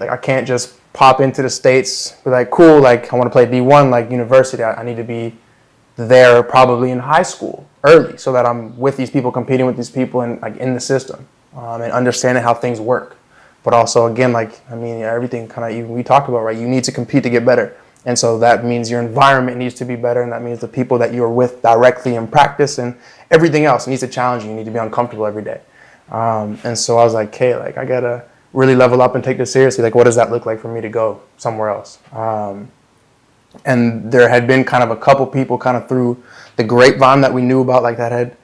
Like I can't just pop into the States, be like, cool, like I want to play D1, like university. I need to be there probably in high school early so that I'm with these people, competing with these people and like in the system and understanding how things work. But also, again, like, I mean, everything kind of we talked about, right? You need to compete to get better. And so that means your environment needs to be better. And that means the people that you're with directly in practice and everything else needs to challenge you. You need to be uncomfortable every day. And so I was like, okay, like I got to really level up and take this seriously. Like, what does that look like for me to go somewhere else? And there had been kind of a couple people kind of through the grapevine that we knew about, like that had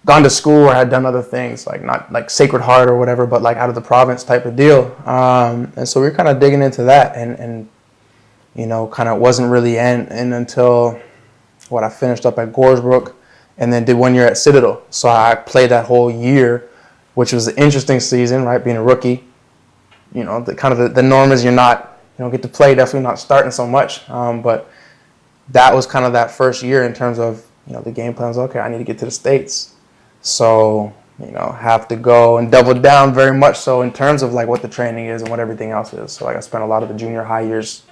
gone to school or had done other things, like not like Sacred Heart or whatever, but like out of the province type of deal. And so we were kind of digging into that and you know, kind of wasn't really in until I finished up at Goresbrook and then did 1 year at Citadel. So I played that whole year, which was an interesting season, right? Being a rookie, you know, the norm is you don't get to play, definitely not starting so much. But that was kind of that first year in terms of, you know, the game plan was, okay, I need to get to the States. So, you know, have to go and double down very much so in terms of like what the training is and what everything else is. So like I spent a lot of the junior high years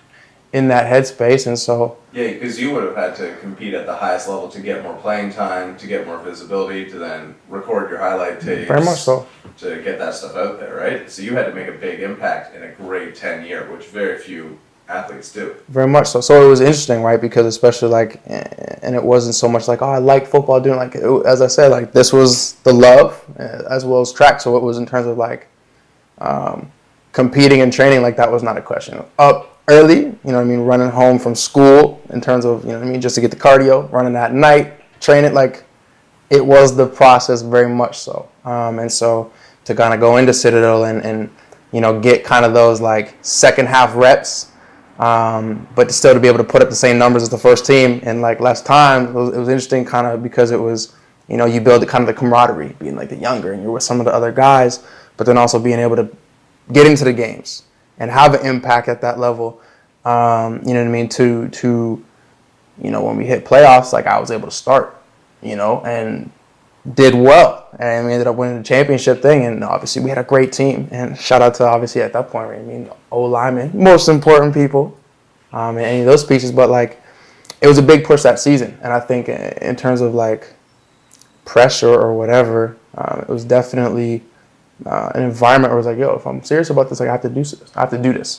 in that headspace, and so yeah, because you would have had to compete at the highest level to get more playing time, to get more visibility, to then record your highlight tapes. Very much so. To get that stuff out there, right? So you had to make a big impact in a grade 10 year, which very few athletes do. Very much so. So it was interesting, right? Because especially like, and it wasn't so much like, oh, I like football, doing like, as I said, like this was the love as well as track. So it was in terms of like competing and training, like that was not a question. Up early, you know what I mean, running home from school in terms of, you know what I mean, just to get the cardio, running at night, training, like it was the process very much so. And so to kind of go into Citadel and you know, get kind of those like second half reps, but still to be able to put up the same numbers as the first team in like less time, it was interesting kind of because it was, you know, you build kind of the camaraderie, being like the younger and you're with some of the other guys, but then also being able to get into the games and have an impact at that level, you know what I mean, to you know, when we hit playoffs, like I was able to start, you know, and did well. And we ended up winning the championship thing, and obviously we had a great team. And shout out to, obviously, at that point, I mean, O-linemen, most important people in any of those pieces. But, like, it was a big push that season. And I think in terms of, like, pressure or whatever, it was definitely an environment where it was like, yo, if I'm serious about this, like, I have to do this.